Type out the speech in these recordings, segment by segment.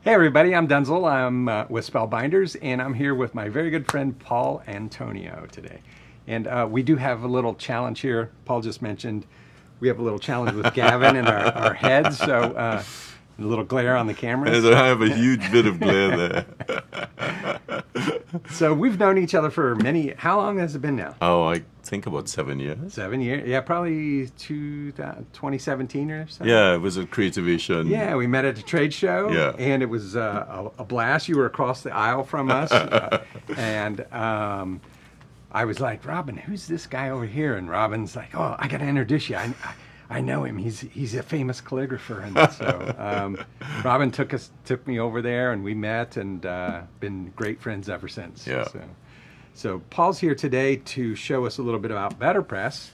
Hey everybody, I'm Denzel. I'm with Spellbinders, and I'm here with my very good friend Paul Antonio today. And we do have a little challenge here. Paul just mentioned we have a little challenge with Gavin and our heads, so a little glare on the cameras. I have a huge bit of glare there. So we've known each other for how long has it been now? Oh, I think about 7 years. 7 years? Yeah, probably 2017 or so. Yeah, it was a Creativation. Yeah, we met at a trade show, Yeah. and it was a blast. You were across the aisle from us, and I was like, Robin, who's this guy over here? And Robin's like, oh, I got to introduce you. I know him. He's a famous calligrapher, and so Robin took me over there, and we met, and been great friends ever since. Yeah. So Paul's here today to show us a little bit about BetterPress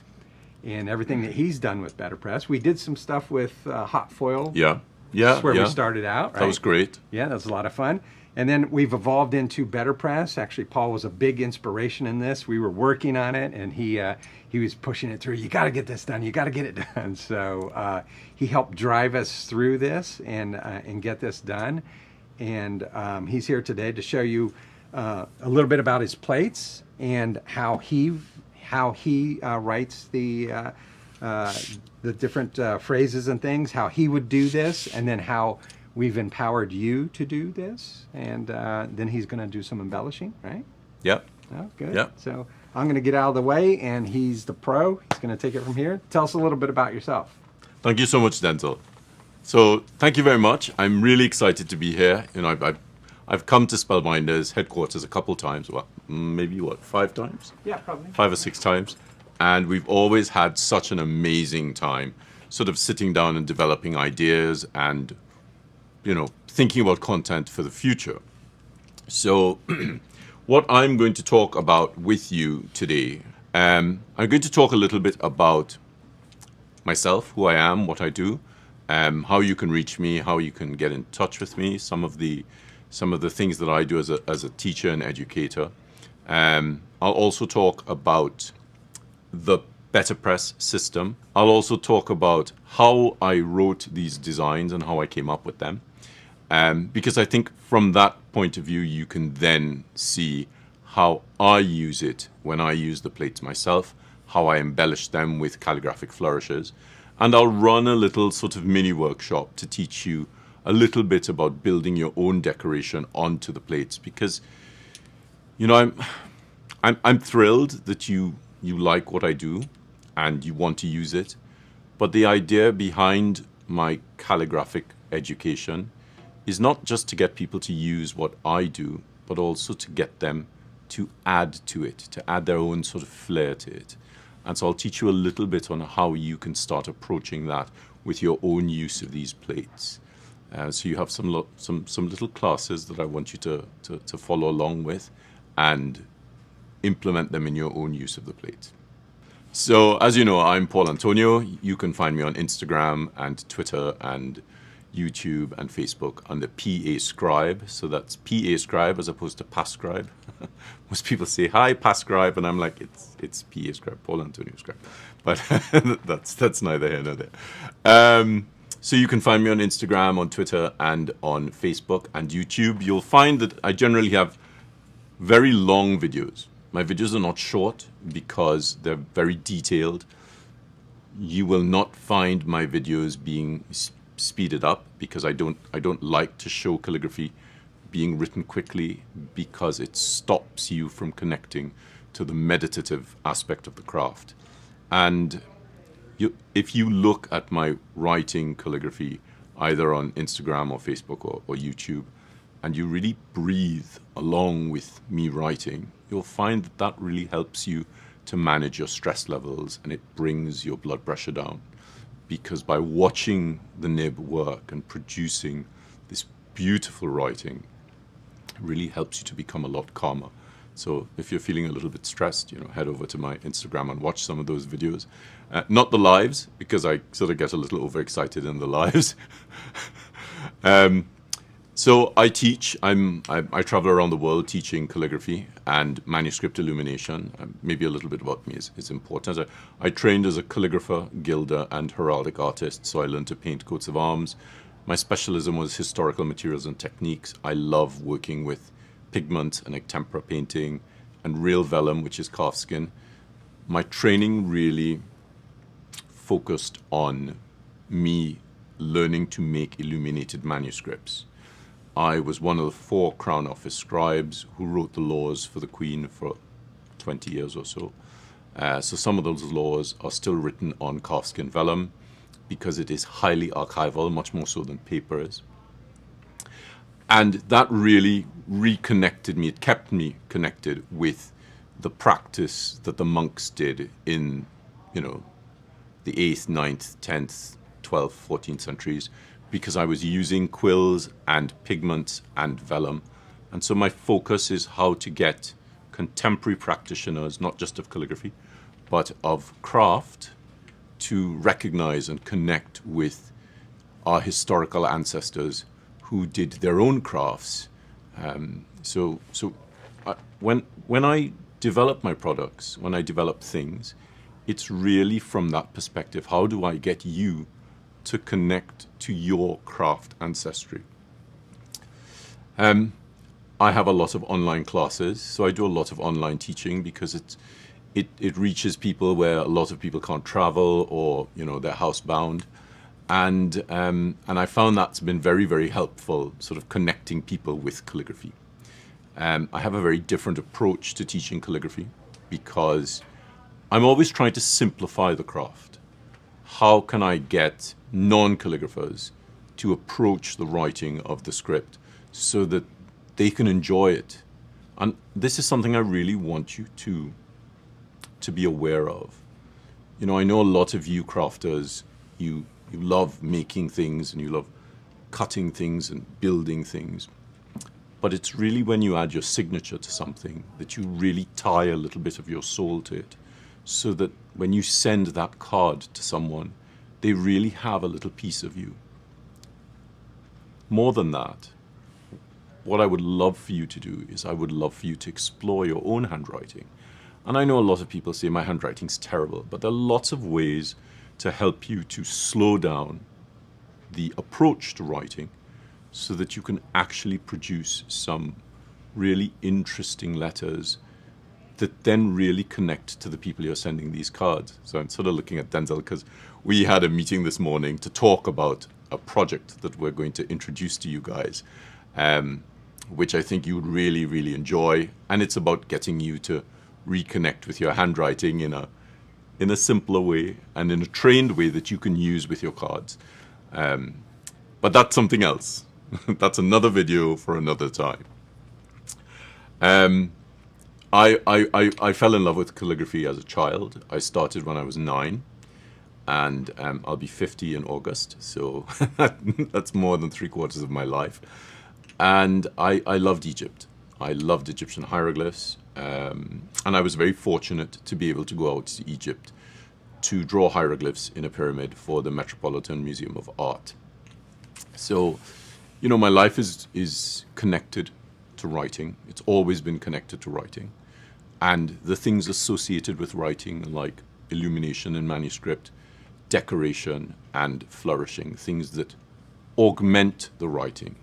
and everything that he's done with BetterPress. We did some stuff with Hot Foil. Yeah. Yeah. That's where yeah. we started out, right? That was great. Yeah, that was a lot of fun. And then we've evolved into BetterPress. Actually, Paul was a big inspiration in this. We were working on it, and he was pushing it through. You got to get this done. You got to get it done. So he helped drive us through this and get this done. And he's here today to show you a little bit about his plates and how he writes the different phrases and things, how he would do this, and then how we've empowered you to do this. And then he's going to do some embellishing, right? Yeah. Oh, good. Yeah. So I'm going to get out of the way, and he's the pro. He's going to take it from here. Tell us a little bit about yourself. Thank you so much, Denzel. So thank you very much. I'm really excited to be here. I've come to Spellbinders headquarters a couple times. Well, maybe 5 times? Yeah, probably. 5 or 6 times. And we've always had such an amazing time sort of sitting down and developing ideas and, thinking about content for the future. So what I'm going to talk about with you today, I'm going to talk a little bit about myself, who I am, what I do, how you can reach me, how you can get in touch with me, some of the things that I do as a teacher and educator. I'll also talk about the BetterPress system. I'll also talk about how I wrote these designs and how I came up with them. Because I think from that point of view, you can then see how I use it when I use the plates myself, how I embellish them with calligraphic flourishes. And I'll run a little sort of mini workshop to teach you a little bit about building your own decoration onto the plates. Because, I'm thrilled that you like what I do and you want to use it. But the idea behind my calligraphic education is not just to get people to use what I do, but also to get them to add to it, to add their own sort of flair to it. And so I'll teach you a little bit on how you can start approaching that with your own use of these plates. So you have some little classes that I want you to follow along with and implement them in your own use of the plates. So as you know, I'm Paul Antonio. You can find me on Instagram and Twitter and YouTube and Facebook under PA Scribe. So that's PA Scribe as opposed to Pascribe. Most people say, hi, Pascribe, and I'm like, it's PA Scribe, Paul Antonio Scribe. But that's neither here nor there. So you can find me on Instagram, on Twitter, and on Facebook and YouTube. You'll find that I generally have very long videos. My videos are not short because they're very detailed. You will not find my videos being speeded up because I don't like to show calligraphy being written quickly because it stops you from connecting to the meditative aspect of the craft. And if you look at my writing calligraphy either on Instagram or Facebook or YouTube, and you really breathe along with me writing, you'll find that really helps you to manage your stress levels and it brings your blood pressure down. Because by watching the nib work and producing this beautiful writing, it really helps you to become a lot calmer. So if you're feeling a little bit stressed, head over to my Instagram and watch some of those videos. Not the lives, because I sort of get a little overexcited in the lives. So I teach. I travel around the world teaching calligraphy and manuscript illumination. Maybe a little bit about me is important. I trained as a calligrapher, gilder, and heraldic artist. So I learned to paint coats of arms, My specialism was historical materials and techniques. I love working with pigment and tempera painting and real vellum, which is calfskin. My training really focused on me learning to make illuminated manuscripts. I was one of the 4 Crown Office scribes who wrote the laws for the Queen for 20 years or so. So some of those laws are still written on calfskin vellum because it is highly archival, much more so than paper is. And that really reconnected me, it kept me connected with the practice that the monks did in, the 8th, 9th, 10th, 12th, 14th centuries, because I was using quills and pigments and vellum. And so my focus is how to get contemporary practitioners, not just of calligraphy, but of craft, to recognize and connect with our historical ancestors who did their own crafts. When I develop my products, when I develop things, it's really from that perspective. How do I get you to connect to your craft ancestry? I have a lot of online classes, so I do a lot of online teaching because it reaches people where a lot of people can't travel or they're housebound, and I found that's been very, very helpful, sort of connecting people with calligraphy. I have a very different approach to teaching calligraphy because I'm always trying to simplify the craft. How can I get non-calligraphers to approach the writing of the script so that they can enjoy it? And this is something I really want you to be aware of. I know a lot of you crafters, you love making things and you love cutting things and building things. But it's really when you add your signature to something that you really tie a little bit of your soul to it, so that when you send that card to someone, they really have a little piece of you. More than that, what I would love for you to do is I would love for you to explore your own handwriting. And I know a lot of people say my handwriting's terrible, but there are lots of ways to help you to slow down the approach to writing so that you can actually produce some really interesting letters that then really connect to the people you're sending these cards. So I'm sort of looking at Denzel because we had a meeting this morning to talk about a project that we're going to introduce to you guys, which I think you would really, really enjoy. And it's about getting you to reconnect with your handwriting in a simpler way and in a trained way that you can use with your cards. But that's something else. That's another video for another time. I fell in love with calligraphy as a child. I started when I was 9, and I'll be 50 in August, so that's more than 3/4 of my life. And I loved Egypt. I loved Egyptian hieroglyphs, and I was very fortunate to be able to go out to Egypt to draw hieroglyphs in a pyramid for the Metropolitan Museum of Art. So, my life is connected to writing. It's always been connected to writing. And the things associated with writing, like illumination in manuscript, decoration, and flourishing, things that augment the writing.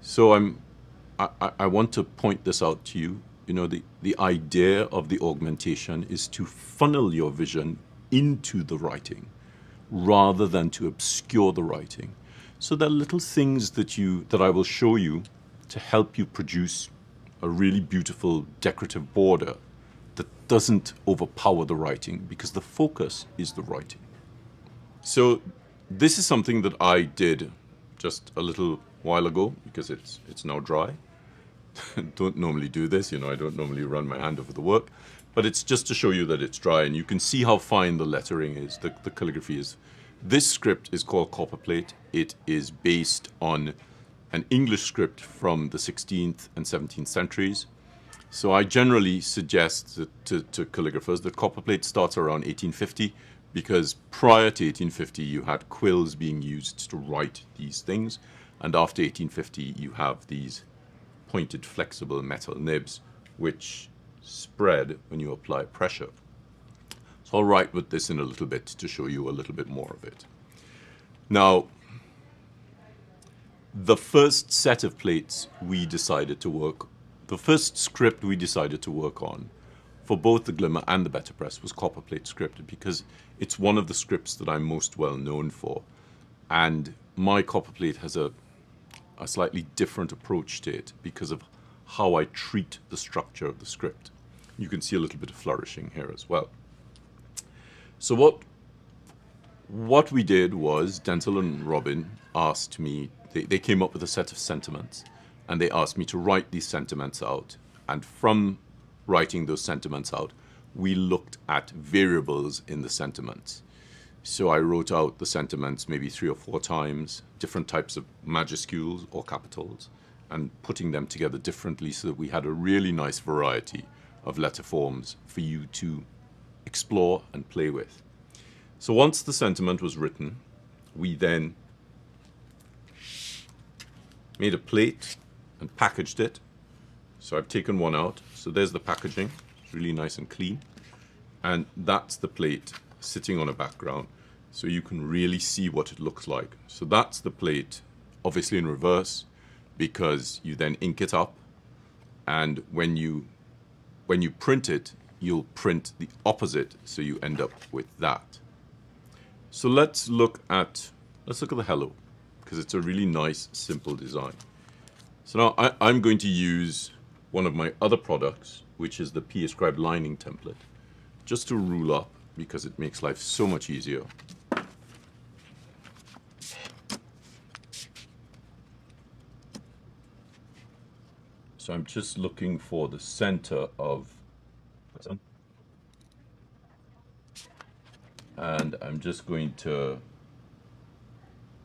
So I want to point this out to you. The idea of the augmentation is to funnel your vision into the writing rather than to obscure the writing. So there are little things that I will show you to help you produce a really beautiful decorative border that doesn't overpower the writing, because the focus is the writing. So this is something that I did just a little while ago because it's now dry. Don't normally do this, I don't normally run my hand over the work, but it's just to show you that it's dry and you can see how fine the lettering is, the calligraphy is. This script is called copperplate. It is based on an English script from the 16th and 17th centuries. So I generally suggest to calligraphers that copperplate starts around 1850, because prior to 1850 you had quills being used to write these things, and after 1850 you have these pointed flexible metal nibs which spread when you apply pressure. So I'll write with this in a little bit to show you a little bit more of it. Now, the first set of plates we decided to work, the first script we decided to work on for both the Glimmer and the Better Press was Copper Plate script, because it's one of the scripts that I'm most well known for. And my Copper Plate has a slightly different approach to it because of how I treat the structure of the script. You can see a little bit of flourishing here as well. So what we did was Denzel and Robin asked me, they came up with a set of sentiments, and they asked me to write these sentiments out. And from writing those sentiments out, we looked at variables in the sentiments. So I wrote out the sentiments maybe 3 or 4 times, different types of majuscules or capitals, and putting them together differently so that we had a really nice variety of letter forms for you to explore and play with. So once the sentiment was written, we then made a plate and packaged it. So I've taken one out. So there's the packaging, it's really nice and clean. And that's the plate sitting on a background, so you can really see what it looks like. So that's the plate, obviously in reverse, because you then ink it up, and when you print it, you'll print the opposite, so you end up with that. So let's look at the hello, because it's a really nice, simple design. So now I'm going to use one of my other products, which is the PA-Scribe lining template, just to rule up, because it makes life so much easier. So I'm just looking for the center of, and I'm just going to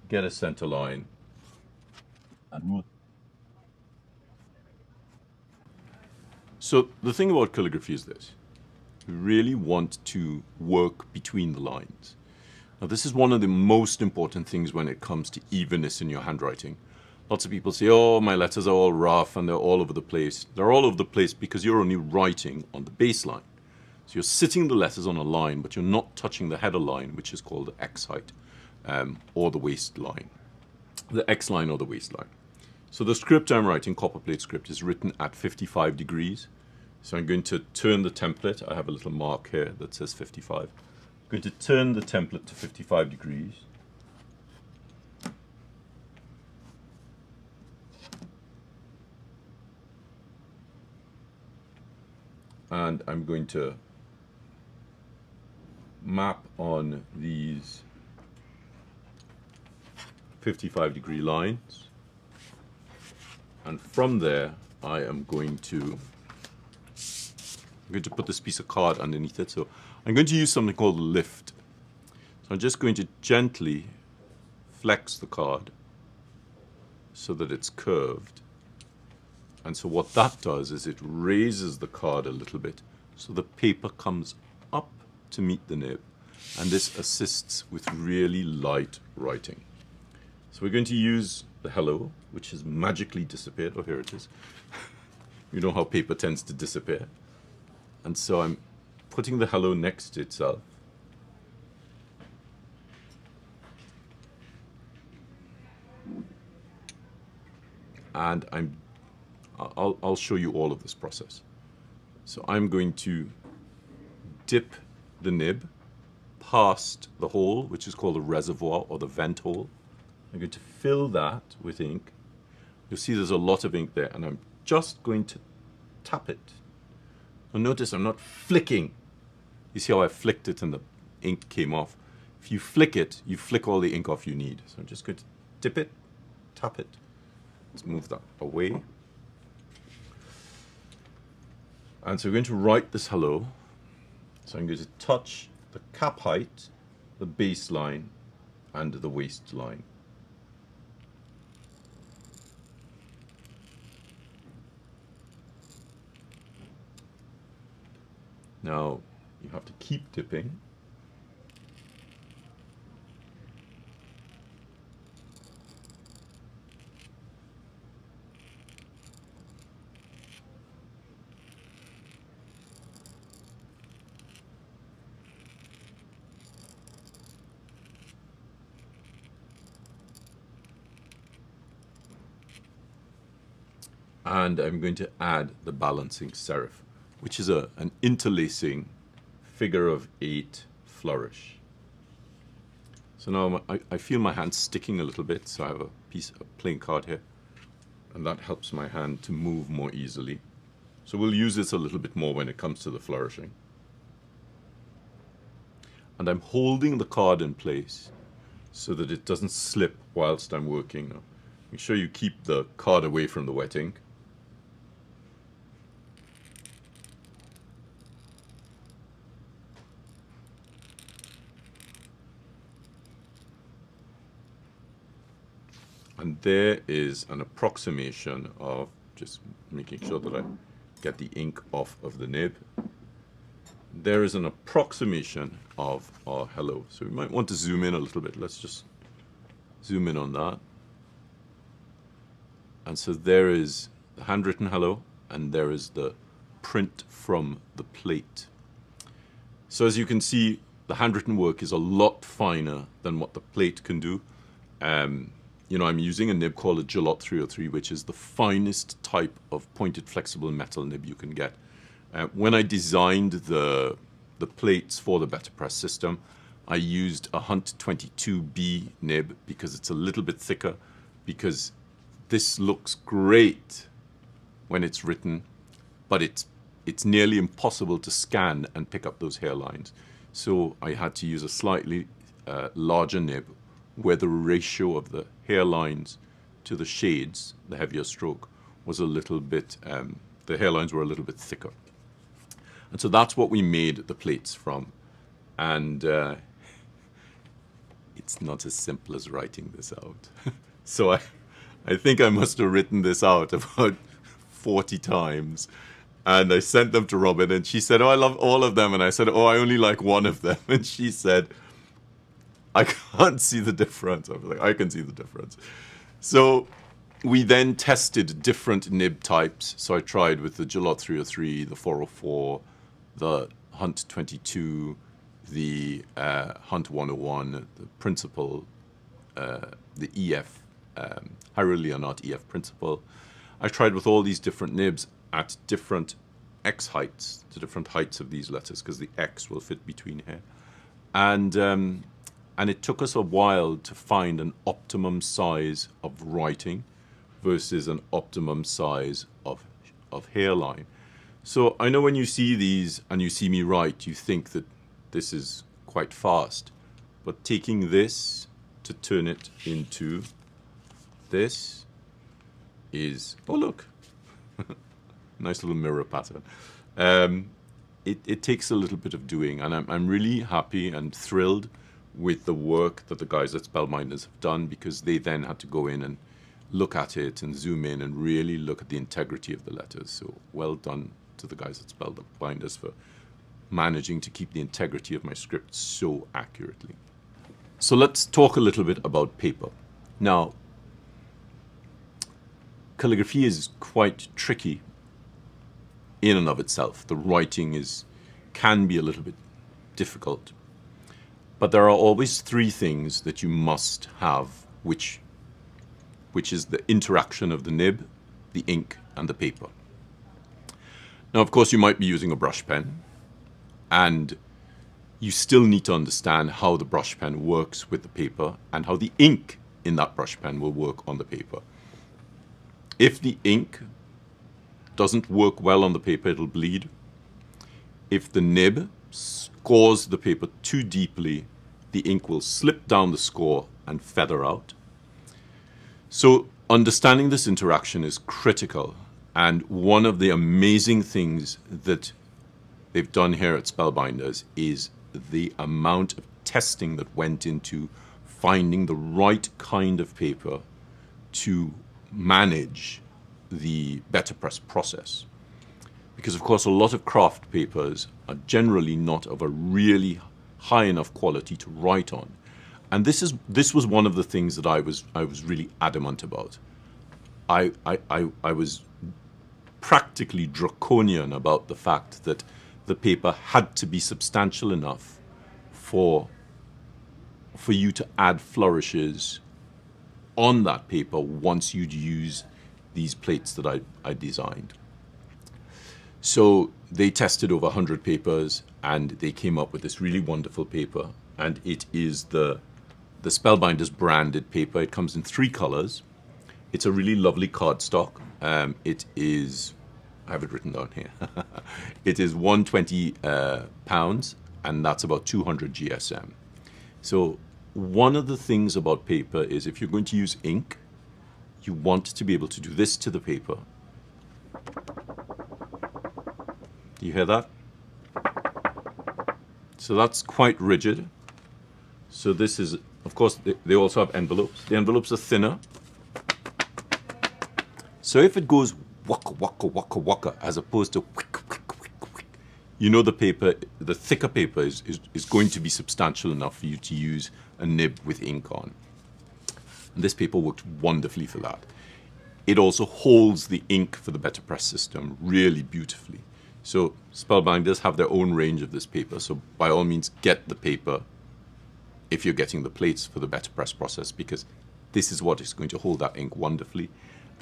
get a center line and move. So the thing about calligraphy is this: you really want to work between the lines. Now, this is one of the most important things when it comes to evenness in your handwriting. Lots of people say, oh, my letters are all rough and they're all over the place. They're all over the place because you're only writing on the baseline. So you're sitting the letters on a line, but you're not touching the header line, which is called the X height, or the waist line. The X line or the waist line. So the script I'm writing, Copper Plate script, is written at 55 degrees. So I'm going to turn the template. I have a little mark here that says 55. I'm going to turn the template to 55 degrees. And I'm going to map on these 55-degree lines. And from there, I'm going to put this piece of card underneath it. So I'm going to use something called lift. So I'm just going to gently flex the card so that it's curved. And so what that does is it raises the card a little bit so the paper comes up to meet the nib. And this assists with really light writing. So we're going to use the hello, which has magically disappeared. Oh, here it is. You know how paper tends to disappear. And so I'm putting the hello next to itself. And I'll show you all of this process. So I'm going to dip the nib past the hole, which is called the reservoir or the vent hole. I'm going to fill that with ink. You'll see there's a lot of ink there, and I'm just going to tap it. Now notice I'm not flicking. You see how I flicked it and the ink came off? If you flick it, you flick all the ink off you need. So I'm just going to dip it, tap it. Let's move that away. And so we're going to write this hello. So I'm going to touch the cap height, the baseline, and the waistline. Now, you have to keep dipping. And I'm going to add the balancing serif, which is an interlacing figure of 8 flourish. So now I feel my hand sticking a little bit, so I have a playing card here, and that helps my hand to move more easily. So we'll use this a little bit more when it comes to the flourishing. And I'm holding the card in place so that it doesn't slip whilst I'm working. Now, make sure you keep the card away from the wet ink. And there is an approximation of just making sure that I get the ink off of the nib. There is an approximation of our hello. So we might want to zoom in a little bit. Let's just zoom in on that. And so there is the handwritten hello, and there is the print from the plate. So as you can see, the handwritten work is a lot finer than what the plate can do. You know, I'm using a nib called a Gillot 303, which is the finest type of pointed flexible metal nib you can get. When I designed the plates for the BetterPress system, I used a Hunt 22B nib because it's a little bit thicker, because this looks great when it's written, but it's nearly impossible to scan and pick up those hairlines. So I had to use a slightly larger nib where the ratio of the hairlines to the shades, the heavier stroke, was a little bit, the hairlines were a little bit thicker. And so that's what we made the plates from. And it's not as simple as writing this out. So I think I must have written this out about 40 times. And I sent them to Robin, and she said, "Oh, I love all of them." And I said, "Oh, I only like one of them." And she said, "I can't see the difference." I was like, "I can see the difference." So we then tested different nib types. So I tried with the Gillot 303, the 404, the Hunt 22, the Hunt 101, the Principal, the EF, Harry Leonhardt EF Principal. I tried with all these different nibs at different X heights, the different heights of these letters, because the X will fit between here. And it took us a while to find an optimum size of writing versus an optimum size of hairline. So I know when you see these and you see me write, you think that this is quite fast. But taking this to turn it into this is, oh look, nice little mirror pattern. It takes a little bit of doing, and I'm really happy and thrilled with the work that the guys at Spellbinders have done, because they then had to go in and look at it and zoom in and really look at the integrity of the letters. So well done to the guys at Spellbinders for managing to keep the integrity of my script so accurately. So let's talk a little bit about paper. Now, calligraphy is quite tricky in and of itself. The writing can be a little bit difficult. But there are always three things that you must have, which is the interaction of the nib, the ink, and the paper. Now, of course, you might be using a brush pen, and you still need to understand how the brush pen works with the paper and how the ink in that brush pen will work on the paper. If the ink doesn't work well on the paper, it'll bleed. If the nib scores the paper too deeply, the ink will slip down the score and feather out. So understanding this interaction is critical. And one of the amazing things that they've done here at Spellbinders is the amount of testing that went into finding the right kind of paper to manage the BetterPress process. Because, of course, a lot of craft papers are generally not of a really high enough quality to write on. And this was one of the things that I was really adamant about. I was practically draconian about the fact that the paper had to be substantial enough for you to add flourishes on that paper once you'd use these plates that I designed. So they tested over 100 papers and they came up with this really wonderful paper. And it is the Spellbinders branded paper. It comes in 3 colors. It's a really lovely cardstock. It is, I have it written down here. It is 120 pounds, and that's about 200 GSM. So one of the things about paper is if you're going to use ink, you want to be able to do this to the paper. Do you hear that? So that's quite rigid. So this is, of course, they also have envelopes. The envelopes are thinner. So if it goes waka, waka, waka, waka, as opposed to wick, wick, wick, wick, you know the paper, the thicker paper is going to be substantial enough for you to use a nib with ink on. And this paper worked wonderfully for that. It also holds the ink for the BetterPress system really beautifully. So Spellbinders have their own range of this paper. So by all means, get the paper if you're getting the plates for the BetterPress process, because this is what is going to hold that ink wonderfully.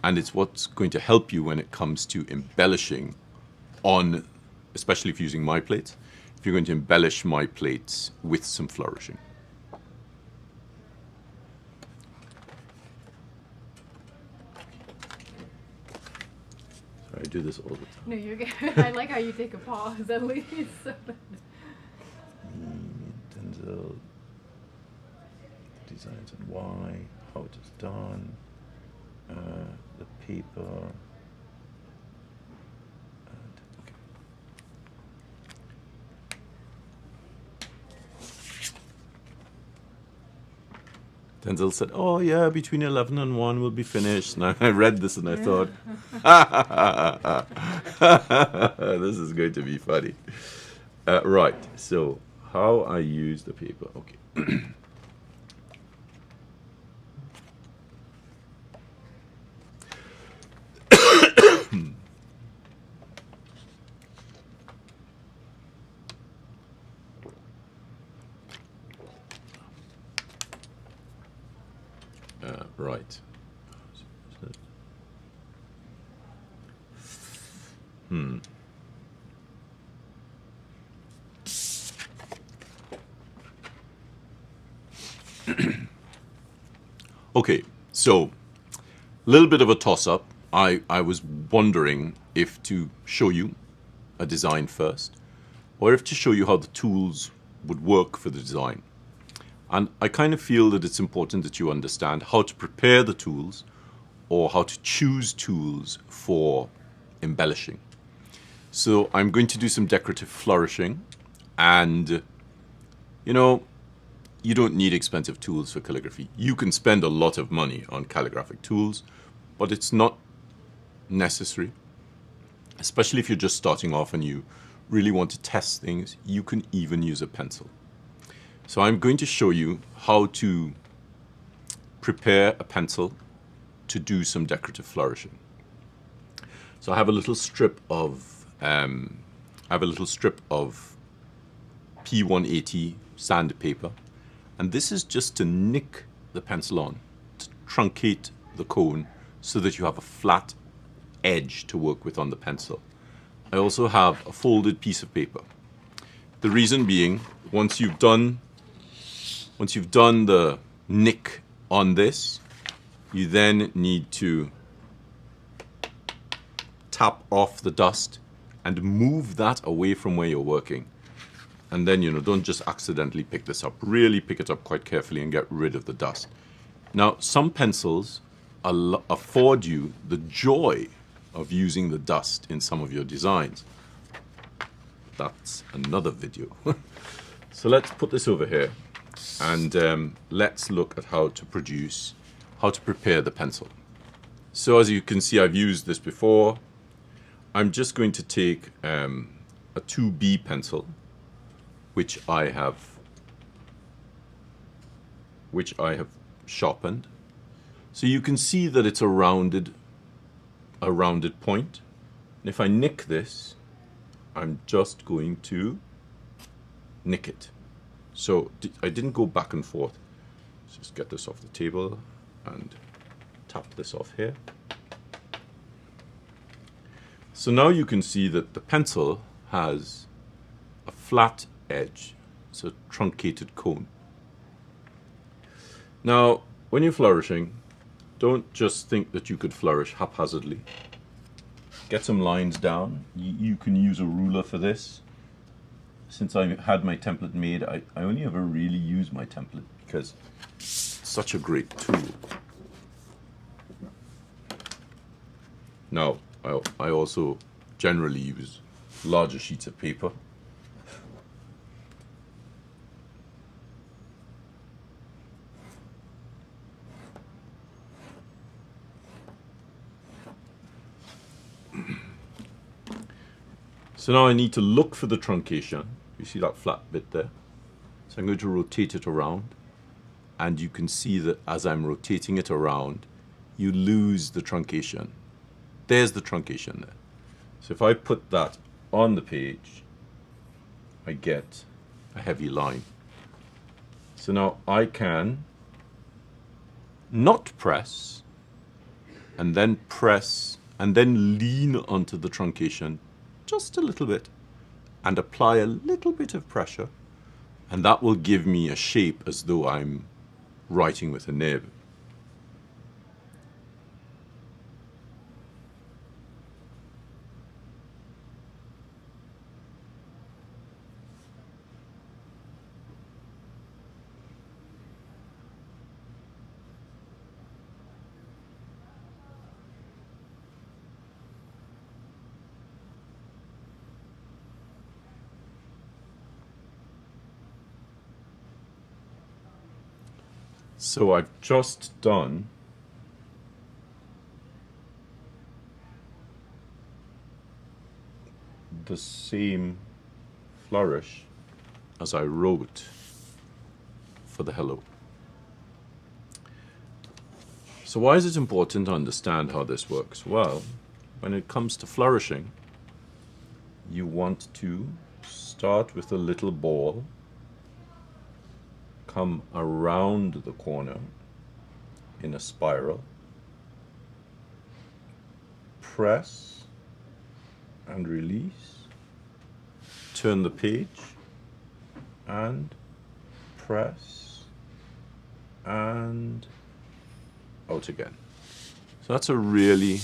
And it's what's going to help you when it comes to embellishing on, especially if you're using my plates, if you're going to embellish my plates with some flourishing. Sorry, I do this all the time. No, you're good. I like how you take a pause at least. Denzel designs and why, how it is done, the paper. Okay. Denzel said, "Oh yeah, between 11 and 1 we'll be finished." And I read this and I thought, this is going to be funny. Right, so how I use the paper. Okay. Right. Okay, so a little bit of a toss-up. I was wondering if to show you a design first, or if to show you how the tools would work for the design. And I kind of feel that it's important that you understand how to prepare the tools or how to choose tools for embellishing. So I'm going to do some decorative flourishing, and you know, you don't need expensive tools for calligraphy. You can spend a lot of money on calligraphic tools, but it's not necessary. Especially if you're just starting off and you really want to test things, you can even use a pencil. So I'm going to show you how to prepare a pencil to do some decorative flourishing. So I have a little strip of P180 sandpaper, and this is just to nick the pencil on, to truncate the cone so that you have a flat edge to work with on the pencil. I also have a folded piece of paper. The reason being, once you've done the nick on this, you then need to tap off the dust and move that away from where you're working. And then, don't just accidentally pick this up. Really pick it up quite carefully and get rid of the dust. Now, some pencils afford you the joy of using the dust in some of your designs. That's another video. So let's put this over here, and let's look at how to prepare the pencil. So as you can see, I've used this before. I'm just going to take a 2B pencil, which I have sharpened. So you can see that it's a rounded point. And if I nick this, I'm just going to nick it. So I didn't go back and forth. Let's just get this off the table and tap this off here. So now you can see that the pencil has a flat edge. It's a truncated cone. Now, when you're flourishing, don't just think that you could flourish haphazardly. Get some lines down. You can use a ruler for this. Since I had my template made, I only ever really use my template because it's such a great tool. Now, I also generally use larger sheets of paper. So now I need to look for the truncation. You see that flat bit there? So I'm going to rotate it around. And you can see that as I'm rotating it around, you lose the truncation. There's the truncation there. So if I put that on the page, I get a heavy line. So now I can not press, and then press, and then lean onto the truncation just a little bit, and apply a little bit of pressure, and that will give me a shape as though I'm writing with a nib. So I've just done the same flourish as I wrote for the hello. So why is it important to understand how this works? Well, when it comes to flourishing, you want to start with a little ball, come around the corner in a spiral, press and release, turn the page and press and out again. So that's a really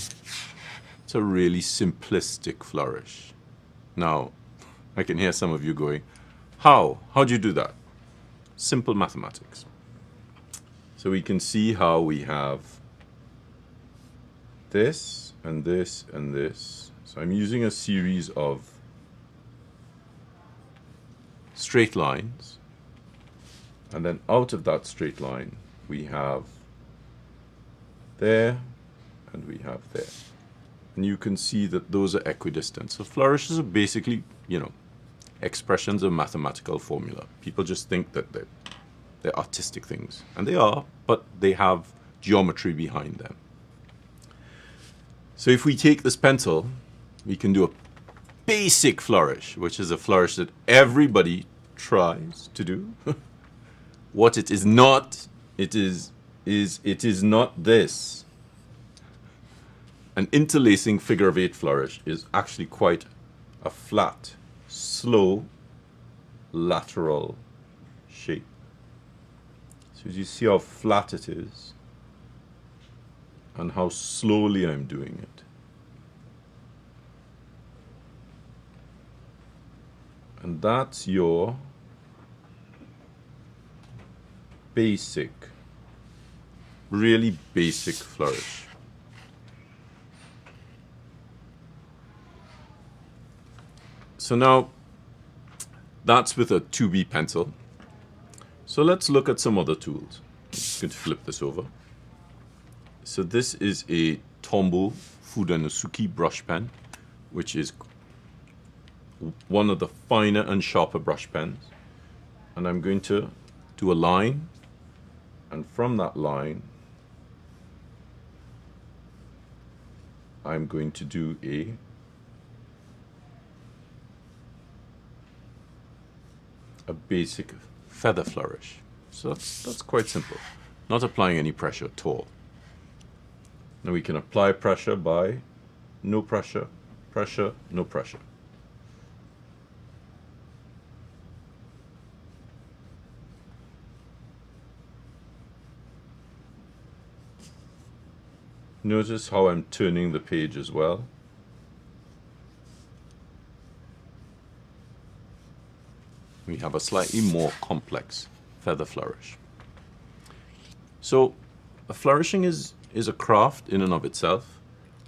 simplistic flourish. Now, I can hear some of you going, how do you do that? Simple mathematics. So we can see how we have this and this and this. So I'm using a series of straight lines, and then out of that straight line we have there and we have there. And you can see that those are equidistant. So flourishes are basically, expressions of mathematical formula. People just think that they're artistic things, and they are, but they have geometry behind them. So if we take this pencil, we can do a basic flourish, which is a flourish that everybody tries to do. What it is not, it is not this. An interlacing figure of 8 flourish is actually quite a flat, slow, lateral shape. So as you see how flat it is and how slowly I'm doing it. And that's your basic, really basic flourish. So now, that's with a 2B pencil. So let's look at some other tools. I'm just going to flip this over. So this is a Tombow Fudenosuke brush pen, which is one of the finer and sharper brush pens. And I'm going to do a line, and from that line, I'm going to do a basic feather flourish. So that's quite simple. Not applying any pressure at all. Now we can apply pressure by no pressure, pressure, no pressure. Notice how I'm turning the page as well. We have a slightly more complex feather flourish. So a flourishing is a craft in and of itself.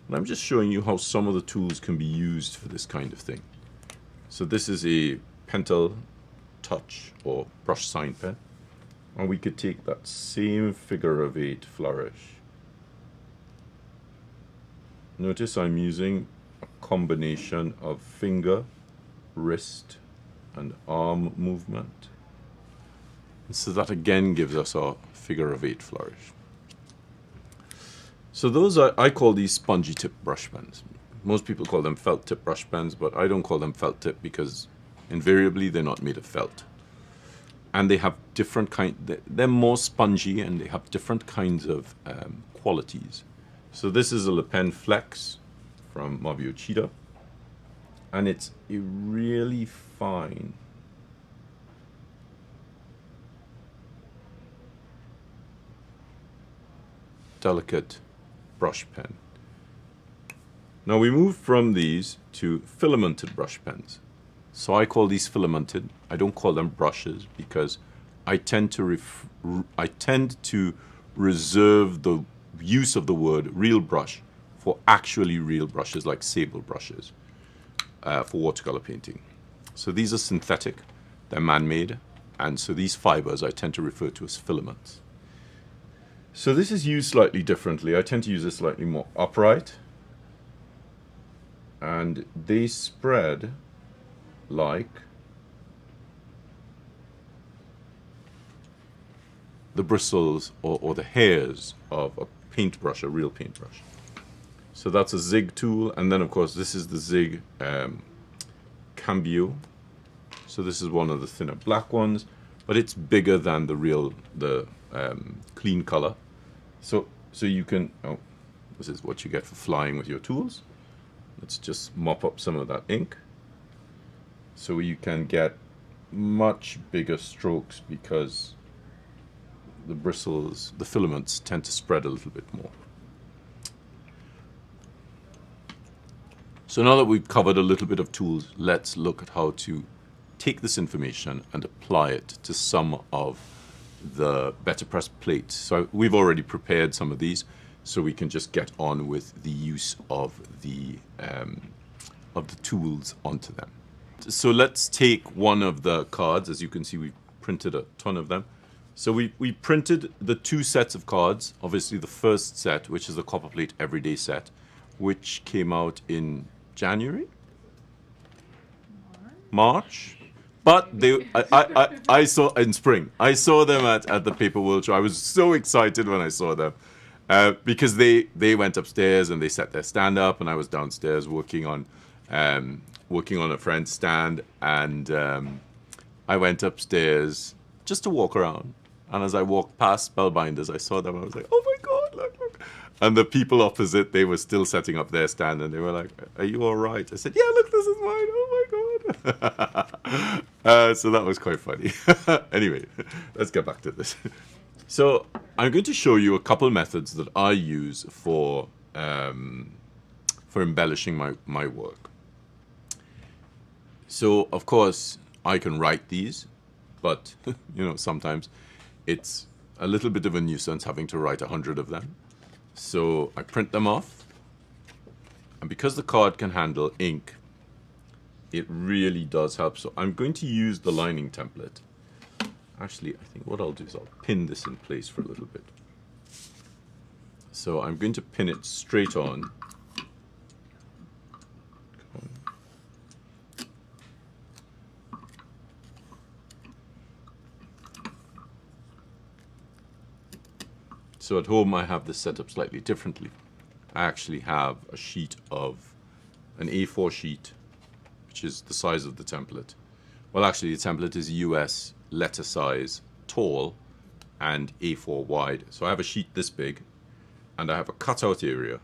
And I'm just showing you how some of the tools can be used for this kind of thing. So this is a Pentel Touch or brush sign pen. And we could take that same figure of 8 flourish. Notice I'm using a combination of finger, wrist, and arm movement. And so that again gives us our figure of 8 flourish. So those are, I call these spongy tip brush pens. Most people call them felt tip brush pens, but I don't call them felt tip because invariably they're not made of felt. And they have different they're more spongy and they have different kinds of qualities. So this is a Le Pen Flex from Mabio Cheetah, and it's a really fine delicate brush pen. Now we move from these to filamented brush pens. So I call these filamented. I don't call them brushes because I tend to reserve the use of the word real brush for actually real brushes like sable brushes for watercolor painting. So these are synthetic, they're man-made, and so these fibers I tend to refer to as filaments. So this is used slightly differently. I tend to use it slightly more upright, and they spread like the bristles or the hairs of a paintbrush, a real paintbrush. So that's a Zig tool, and then of course this is the Zig Cambio. So this is one of the thinner black ones, but it's bigger than the clean color. So you can, this is what you get for flying with your tools. Let's just mop up some of that ink. So you can get much bigger strokes because the bristles, the filaments tend to spread a little bit more. So now that we've covered a little bit of tools, let's look at how to take this information and apply it to some of the Better Press plates. So we've already prepared some of these, so we can just get on with the use of the tools onto them. So let's take one of the cards. As you can see, we've printed a ton of them. So we printed the 2 sets of cards. Obviously the first set, which is the Copperplate Everyday set, which came out in January? March? But I saw in spring. I saw them at the Paper World Show. I was so excited when I saw them because they went upstairs and they set their stand up, and I was downstairs working on a friend's stand, and I went upstairs just to walk around. And as I walked past Spellbinders, I saw them. I was like, "Oh my God, look!" And the people opposite, they were still setting up their stand, and they were like, "Are you all right?" I said, "Yeah, look, this is mine. Oh my God!" So that was quite funny. Anyway, let's get back to this. So I'm going to show you a couple methods that I use for embellishing my work. So of course I can write these, but sometimes it's a little bit of a nuisance having to write 100 of them. So I print them off, and because the card can handle ink, it really does help. So I'm going to use the lining template. Actually, I think what I'll do is I'll pin this in place for a little bit. So I'm going to pin it straight on. So at home I have this set up slightly differently. I actually have a sheet of an A4 sheet, which is the size of the template. Well, actually the template is US letter size tall and A4 wide. So I have a sheet this big, and I have a cutout area.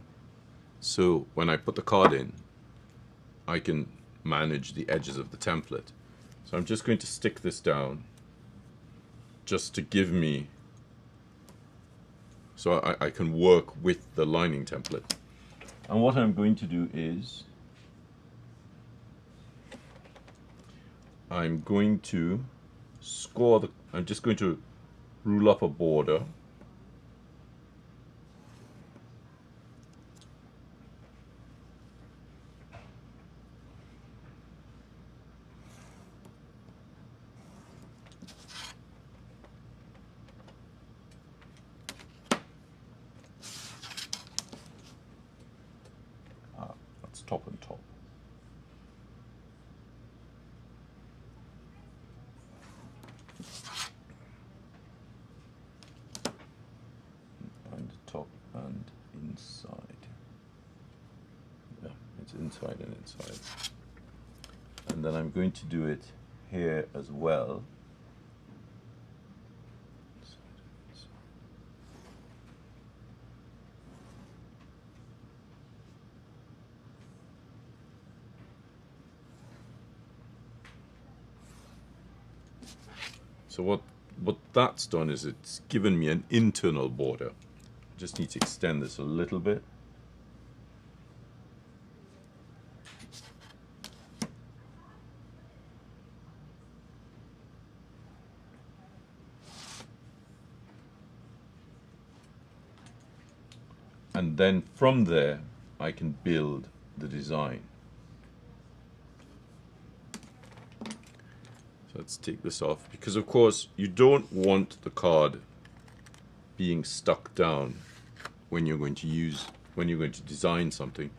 So when I put the card in, I can manage the edges of the template. So I'm just going to stick this down just to give me, so I can work with the lining template. And what I'm going to do is I'm going to score the, I'm just going to rule up a border. That's top and top. And top and inside. Yeah, it's inside and inside. And then I'm going to do it here as well. So what that's done is it's given me an internal border. I just need to extend this a little bit. And then from there, I can build the design. So let's take this off, because of course you don't want the card being stuck down when you're going to design something,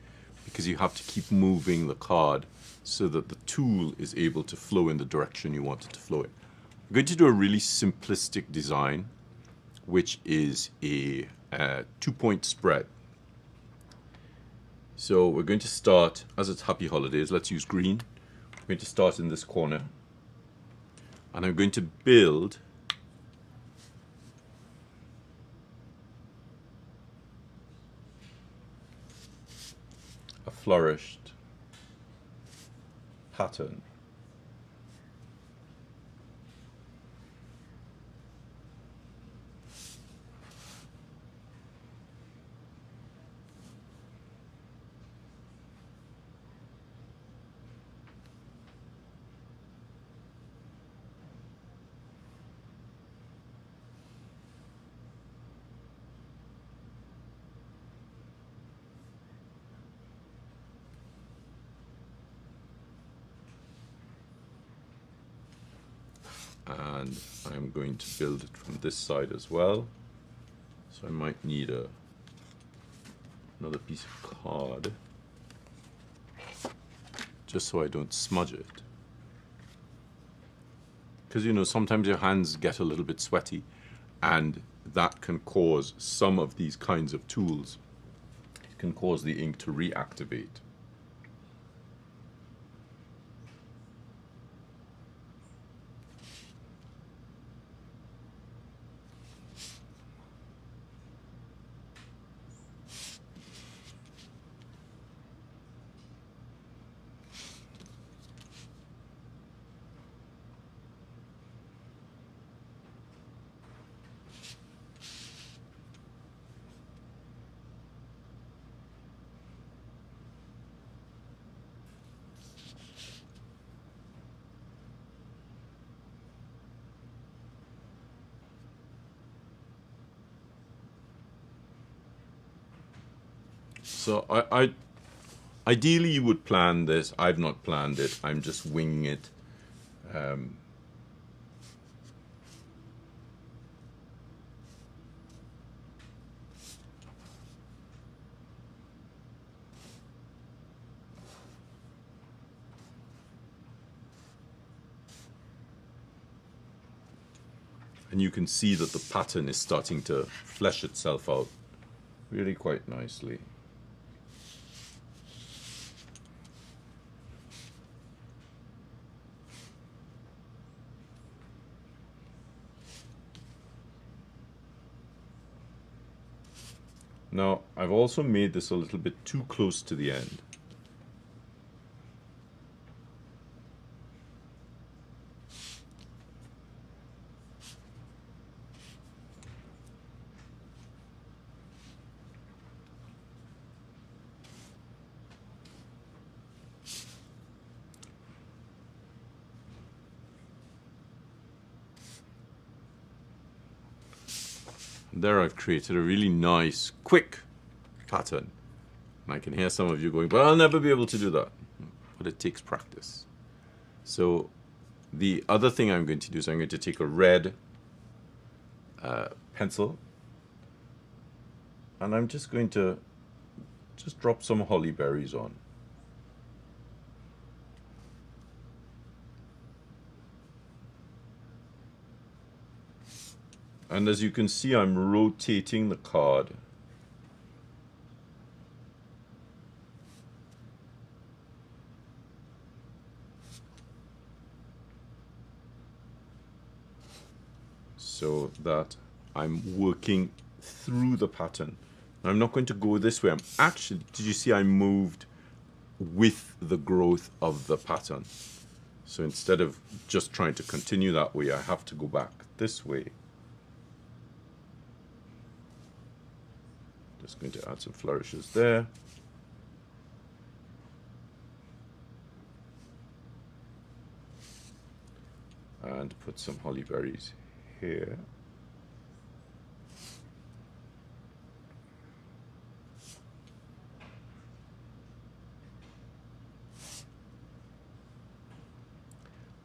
because you have to keep moving the card so that the tool is able to flow in the direction you want it to flow in. I'm going to do a really simplistic design, which is a 2-point spread. So we're going to start, as it's Happy Holidays, let's use green. I'm going to start in this corner, and I'm going to build a flourished pattern. And I'm going to build it from this side as well. So I might need another piece of card, just so I don't smudge it. Because you know, sometimes your hands get a little bit sweaty, and that can cause some of these kinds of tools, it can cause the ink to reactivate. So I ideally you would plan this. I've not planned it. I'm just winging it. And you can see that the pattern is starting to flesh itself out really quite nicely. Now, I've also made this a little bit too close to the end. There I've created a really nice, quick pattern. And I can hear some of you going, but I'll never be able to do that. But it takes practice. So the other thing I'm going to do is I'm going to take a red pencil, and I'm just going to drop some holly berries on. And as you can see, I'm rotating the card. So that I'm working through the pattern. I'm not going to go this way. I'm actually, did you see I moved with the growth of the pattern? So instead of just trying to continue that way, I have to go back this way. Just going to add some flourishes there. And put some holly berries here.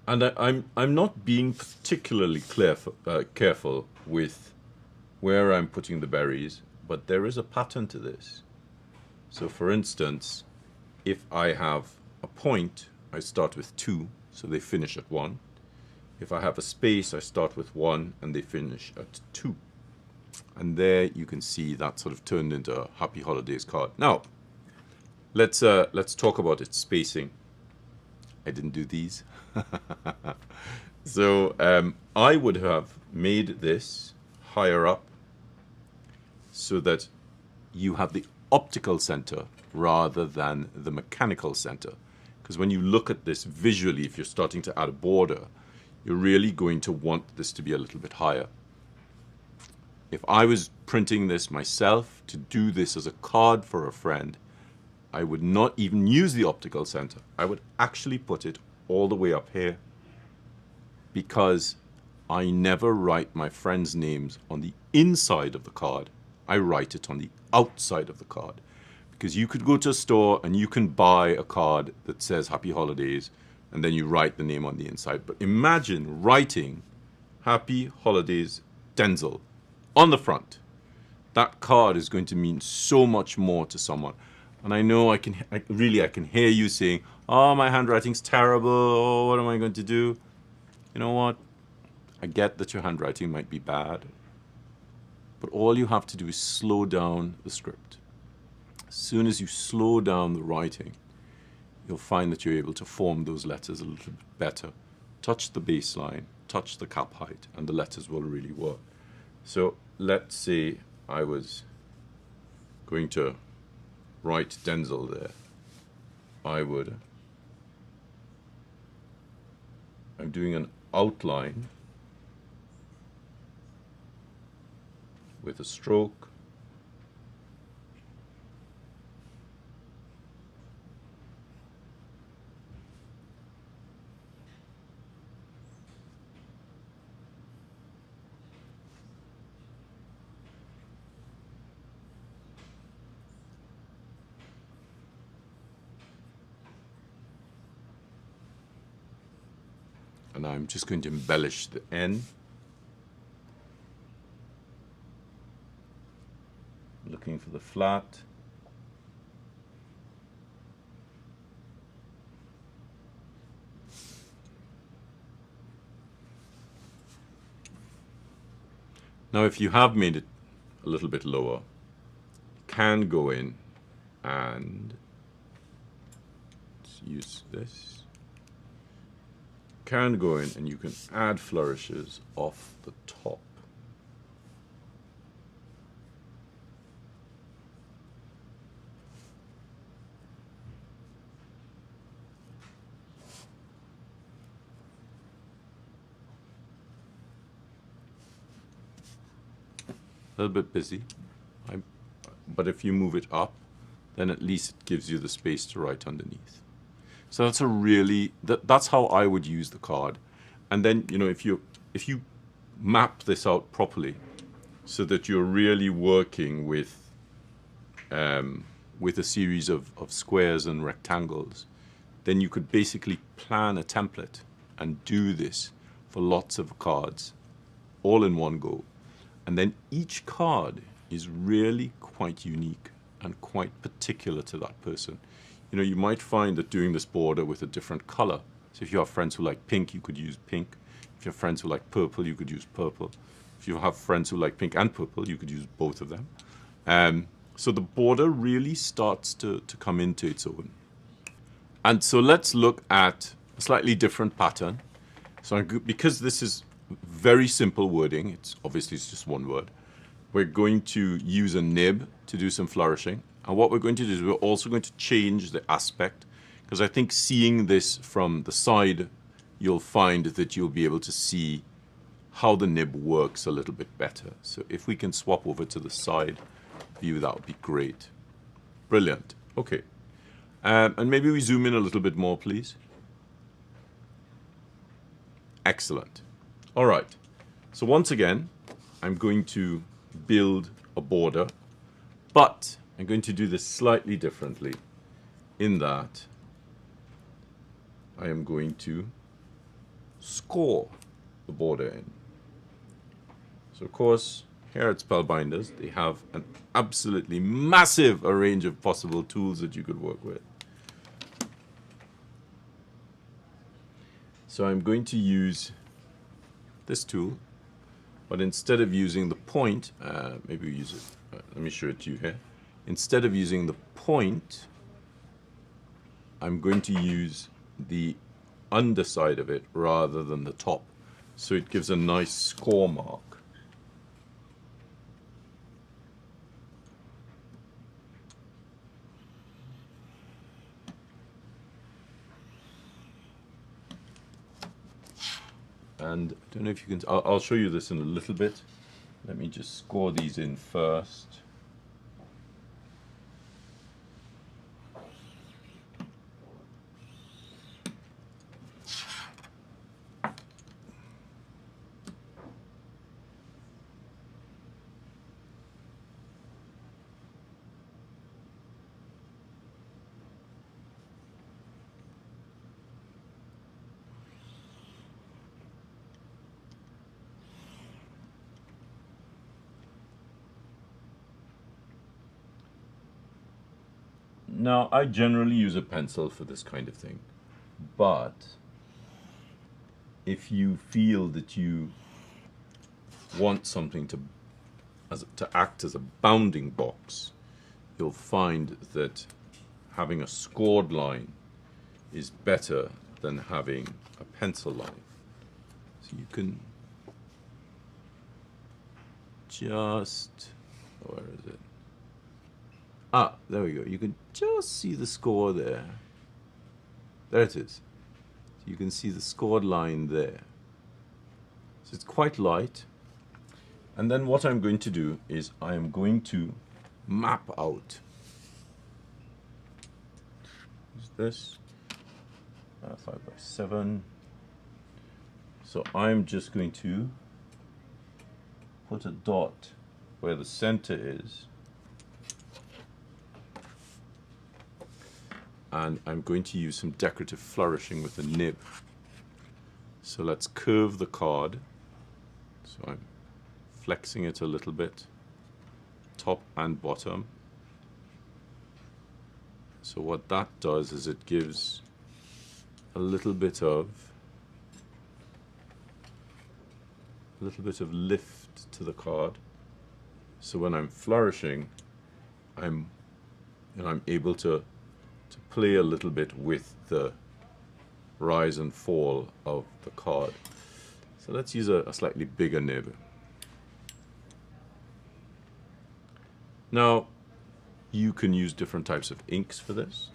And I'm not being particularly careful with where I'm putting the berries, but there is a pattern to this. So for instance, if I have a point, I start with 2, so they finish at 1. If I have a space, I start with 1 and they finish at 2. And there you can see that sort of turned into a Happy Holidays card. Now, let's talk about its spacing. I didn't do these. So I would have made this higher up so that you have the optical center rather than the mechanical center. Because when you look at this visually, if you're starting to add a border, you're really going to want this to be a little bit higher. If I was printing this myself to do this as a card for a friend, I would not even use the optical center. I would actually put it all the way up here, because I never write my friends' names on the inside of the card. I write it on the outside of the card. Because you could go to a store and you can buy a card that says Happy Holidays, and then you write the name on the inside. But imagine writing Happy Holidays Denzel on the front. That card is going to mean so much more to someone. And I know I can hear you saying, oh, my handwriting's terrible. Oh, what am I going to do? You know what? I get that your handwriting might be bad. But all you have to do is slow down the script. As soon as you slow down the writing, you'll find that you're able to form those letters a little bit better. Touch the baseline, touch the cap height, and the letters will really work. So let's say I was going to write Denzel there. I'm doing an outline with a stroke. And I'm just going to embellish the N. Looking for the flat. Now, if you have made it a little bit lower, you can go in and use this. Can go in and you can add flourishes off the top. A little bit busy, but if you move it up, then at least it gives you the space to write underneath. So that's that's how I would use the card. And then, you know, if you map this out properly, so that you're really working with a series of squares and rectangles, then you could basically plan a template and do this for lots of cards all in one go. And then each card is really quite unique and quite particular to that person. You know, you might find that doing this border with a different color. So if you have friends who like pink, you could use pink. If you have friends who like purple, you could use purple. If you have friends who like pink and purple, you could use both of them. So the border really starts to come into its own. And so let's look at a slightly different pattern. So because this is very simple wording, it's just one word, we're going to use a nib to do some flourishing. And what we're going to do is we're also going to change the aspect, because I think seeing this from the side, you'll find that you'll be able to see how the nib works a little bit better. So if we can swap over to the side view, that would be great. Brilliant. Okay. And maybe we zoom in a little bit more, please. Excellent. All right. So once again, I'm going to build a border, but I'm going to do this slightly differently in that I am going to score the border in. So of course, here at Spellbinders, they have an absolutely massive range of possible tools that you could work with. So I'm going to use this tool, but instead of using the point, maybe we use it, let me show it to you here. Instead of using the point, I'm going to use the underside of it rather than the top. So it gives a nice score mark. And I don't know if you can, I'll show you this in a little bit. Let me just score these in first. Now, I generally use a pencil for this kind of thing, but if you feel that you want something to act as a bounding box, you'll find that having a scored line is better than having a pencil line. So you can just, where is it? Ah, there we go. You can just see the score there. There it is. So you can see the scored line there. So it's quite light. And then what I'm going to do is I am going to map out. Is this 5x7? So I'm just going to put a dot where the center is. And I'm going to use some decorative flourishing with a nib. So let's curve the card. So I'm flexing it a little bit, top and bottom. So what that does is it gives a little bit of lift to the card. So when I'm flourishing, I'm able to play a little bit with the rise and fall of the card. So let's use a slightly bigger nib. Now, you can use different types of inks for this.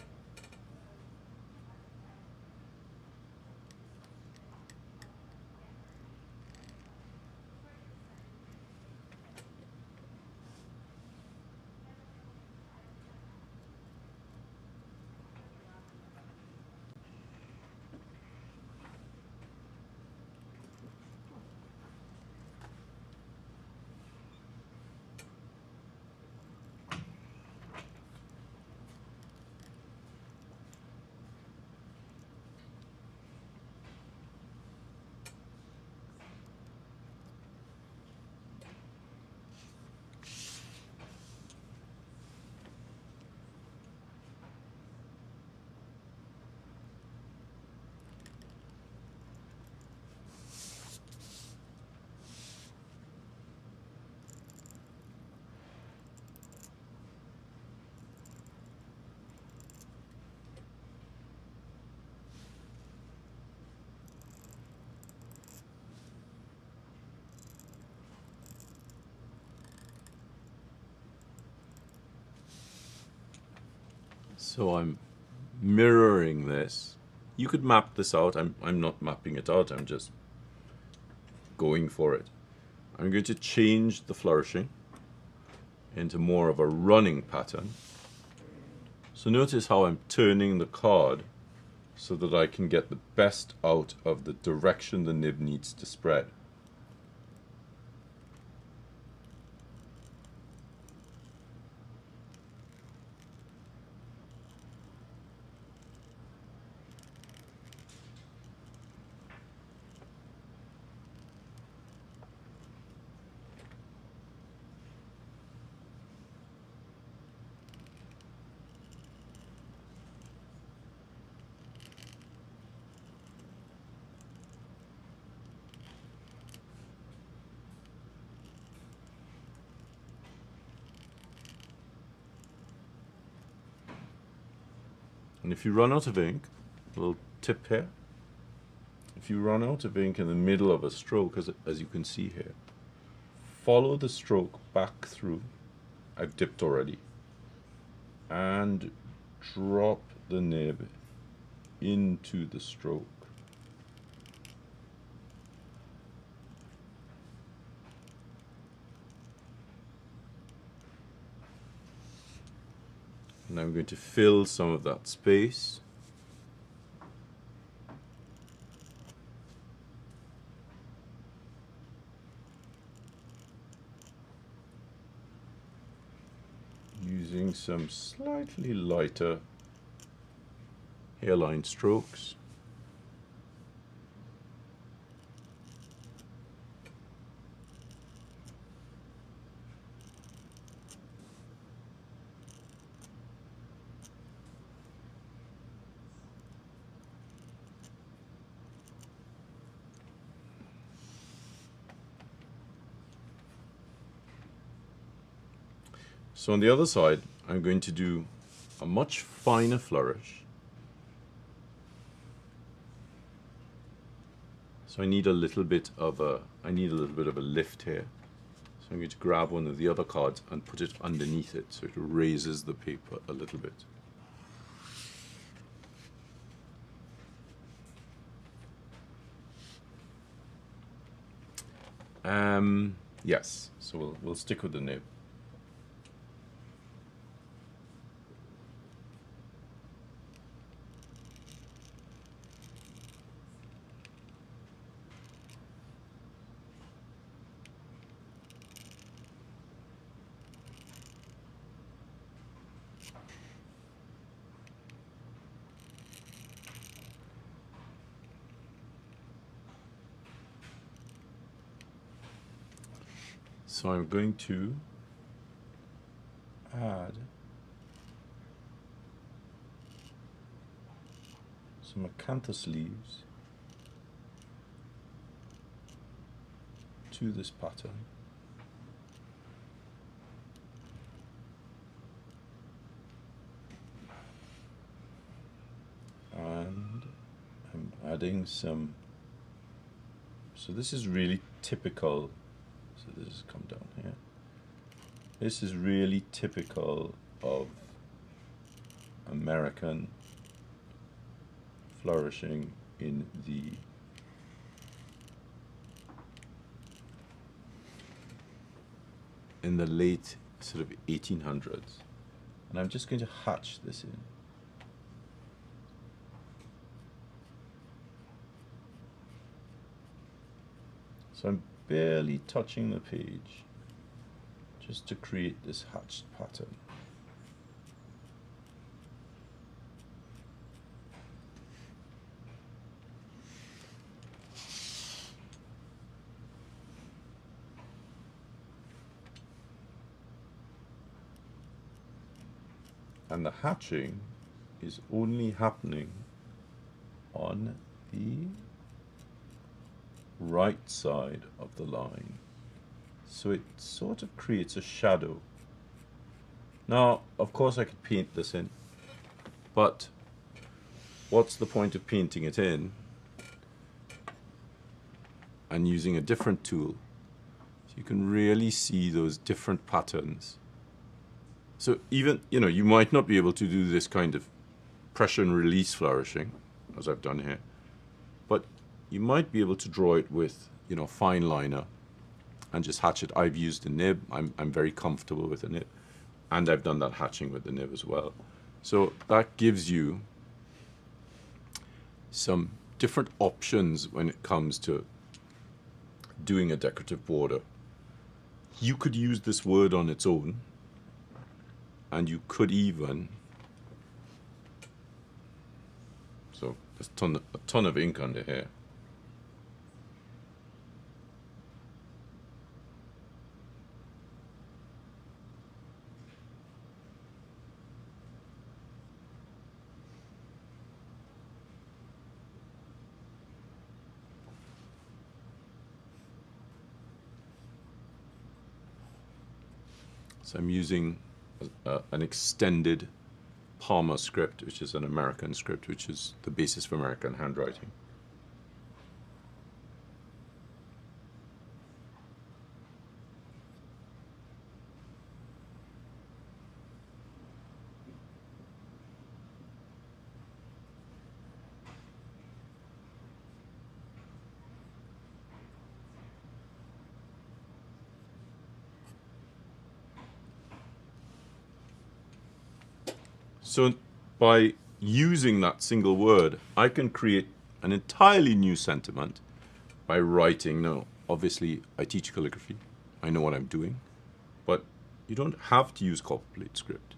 So I'm mirroring this. You could map this out. I'm not mapping it out. I'm just going for it. I'm going to change the flourishing into more of a running pattern. So notice how I'm turning the card so that I can get the best out of the direction the nib needs to spread. And if you run out of ink, a little tip here, if you run out of ink in the middle of a stroke, as you can see here, follow the stroke back through. I've dipped already. And drop the nib into the stroke. And I'm going to fill some of that space. Using some slightly lighter hairline strokes. So on the other side, I'm going to do a much finer flourish. So I need a little bit of a lift here. So I'm going to grab one of the other cards and put it underneath it so it raises the paper a little bit. Yes, so we'll stick with the nib. So I'm going to add some acanthus leaves to this pattern. And I'm adding some, so this is really typical. So this has come down here. This is really typical of American flourishing in the late sort of 1800s. And I'm just going to hatch this in. So I'm barely touching the page just to create this hatched pattern. And the hatching is only happening on the right side of the line. So it sort of creates a shadow. Now, of course I could paint this in, but what's the point of painting it in and using a different tool? So you can really see those different patterns So even, you might not be able to do this kind of pressure and release flourishing, as I've done here, but you might be able to draw it with, fine liner and just hatch it. I've used a nib. I'm very comfortable with a nib, and I've done that hatching with the nib as well. So that gives you some different options when it comes to doing a decorative border. You could use this word on its own, and you could even, so there's a ton of ink under here. So I'm using an extended Palmer script, which is an American script, which is the basis for American handwriting. So by using that single word, I can create an entirely new sentiment by writing. Now, obviously, I teach calligraphy. I know what I'm doing. But you don't have to use copperplate script.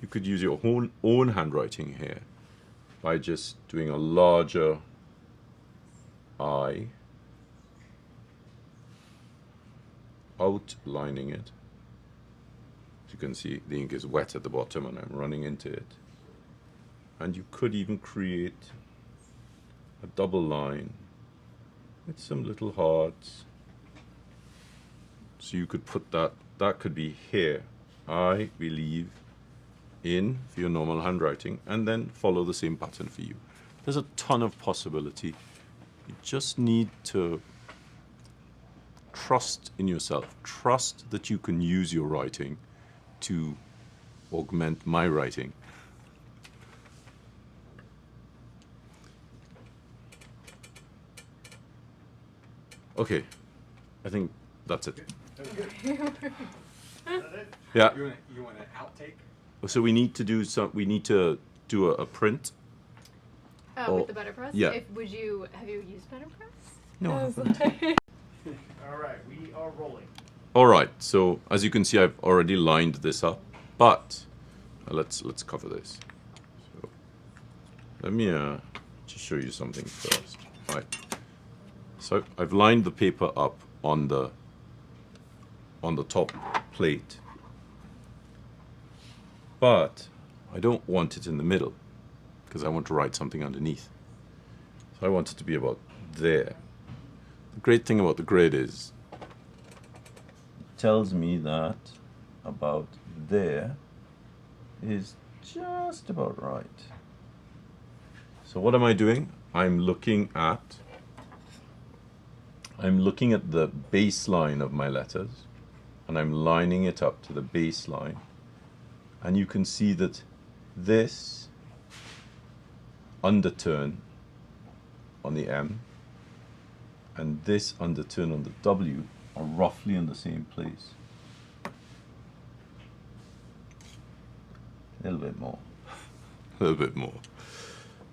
You could use your own handwriting here by just doing a larger I, outlining it. As you can see, the ink is wet at the bottom and I'm running into it. And you could even create a double line with some little hearts. So you could put that could be here, I believe in, for your normal handwriting, and then follow the same pattern for you. There's a ton of possibility. You just need to trust in yourself. Trust that you can use your writing to augment my writing. Okay, I think that's it. Yeah. You want an outtake? So we need to do a print. Oh, with the butter press? Yeah. Have you used butter press? No. All right, we are rolling. All right. So as you can see, I've already lined this up, but let's cover this. So let me just show you something first. All right. So I've lined the paper up on the top plate, but I don't want it in the middle because I want to write something underneath. So I want it to be about there. The great thing about the grid is it tells me that about there is just about right. So what am I doing? I'm looking at the baseline of my letters, and I'm lining it up to the baseline. And you can see that this underturn on the M and this underturn on the W are roughly in the same place. A little bit more. A little bit more.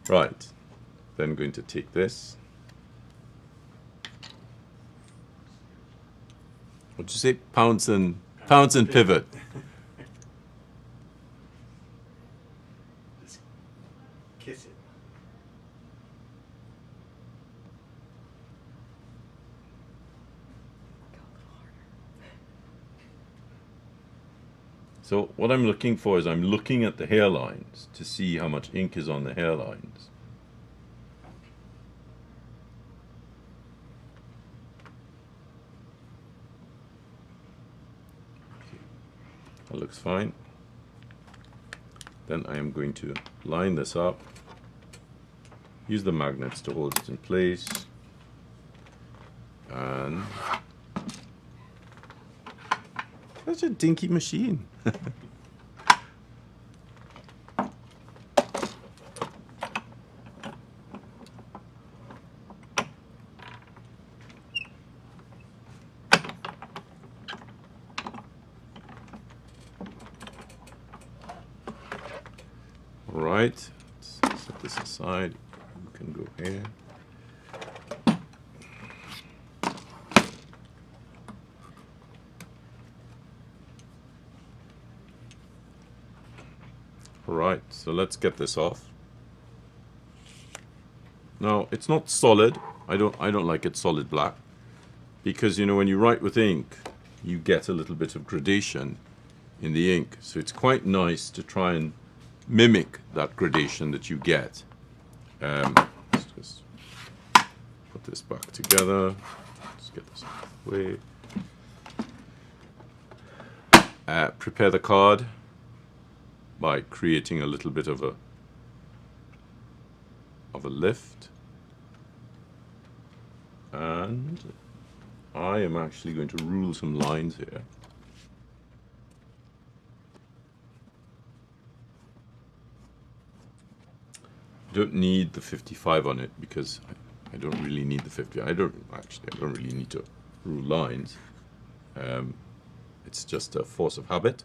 Right. Then going to take this. What'd you say? Pounce and pivot. Just kiss it. So what I'm looking for is I'm looking at the hairlines to see how much ink is on the hairlines. That looks fine. Then I am going to line this up, use the magnets to hold it in place, and such a dinky machine. Right, let's set this aside. You can go here. Right, so let's get this off. Now, it's not solid. I don't like it solid black, because you know when you write with ink, you get a little bit of gradation in the ink. So it's quite nice to try and mimic that gradation that you get. Let's just put this back together. Let's get this out of the way. Prepare the card by creating a little bit of a lift, and I am actually going to rule some lines here. You don't need the 55 on it because I don't really need the 50. I don't really need to rule lines. It's just a force of habit.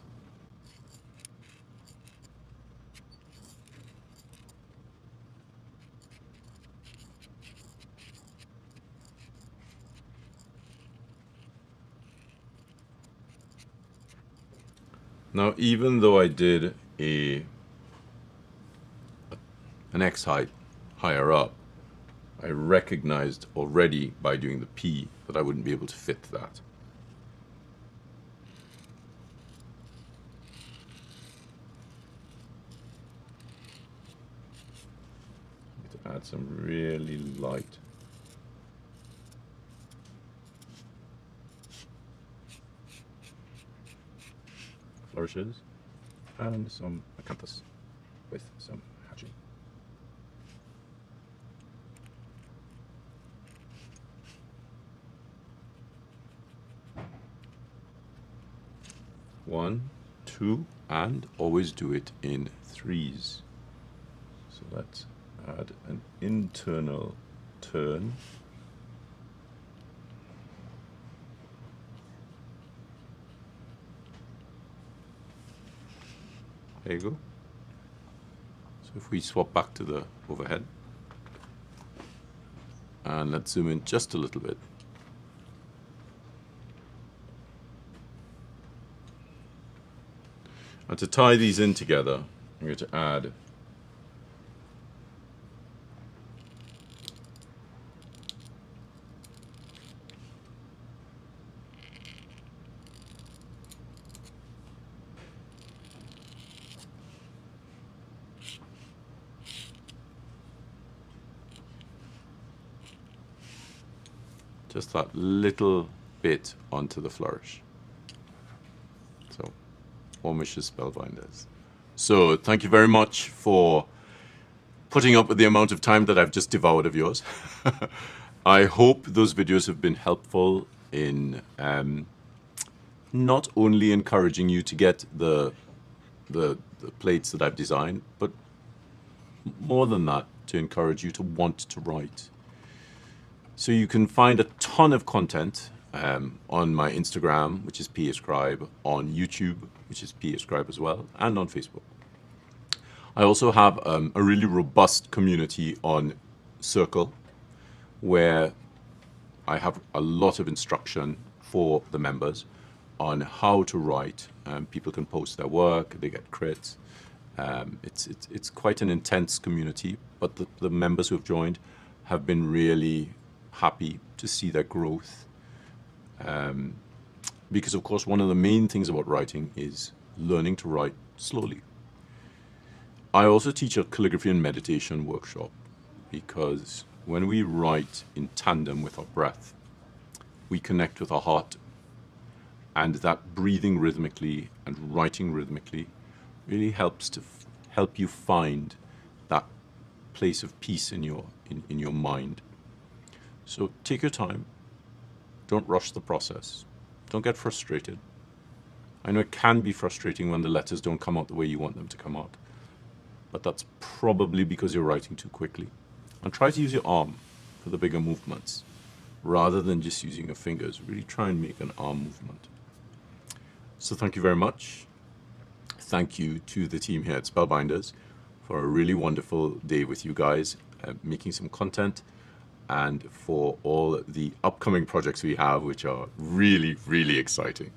Now, even though I did an X height higher up, I recognized already by doing the P that I wouldn't be able to fit that. To add some really light flourishes and some acanthus with some hatching. One, two, and always do it in threes. So let's add an internal turn. There you go. So if we swap back to the overhead, and let's zoom in just a little bit. And to tie these in together, I'm going to add just that little bit onto the flourish. So, Warmishes Spellbinders. So, thank you very much for putting up with the amount of time that I've just devoured of yours. I hope those videos have been helpful in not only encouraging you to get the plates that I've designed, but more than that, to encourage you to want to write. So you can find a ton of content on my Instagram, which is PAScribe, on YouTube, which is PAScribe as well, and on Facebook. I also have a really robust community on Circle, where I have a lot of instruction for the members on how to write. People can post their work, they get crits. It's quite an intense community, but the members who have joined have been really happy to see their growth. Because of course, one of the main things about writing is learning to write slowly. I also teach a calligraphy and meditation workshop, because when we write in tandem with our breath, we connect with our heart, and that breathing rhythmically and writing rhythmically really helps to help you find that place of peace in your mind. So take your time, don't rush the process, don't get frustrated. I know it can be frustrating when the letters don't come out the way you want them to come out, but that's probably because you're writing too quickly. And try to use your arm for the bigger movements, rather than just using your fingers. Really try and make an arm movement. So thank you very much. Thank you to the team here at Spellbinders for a really wonderful day with you guys, making some content, and for all the upcoming projects we have, which are really, really exciting.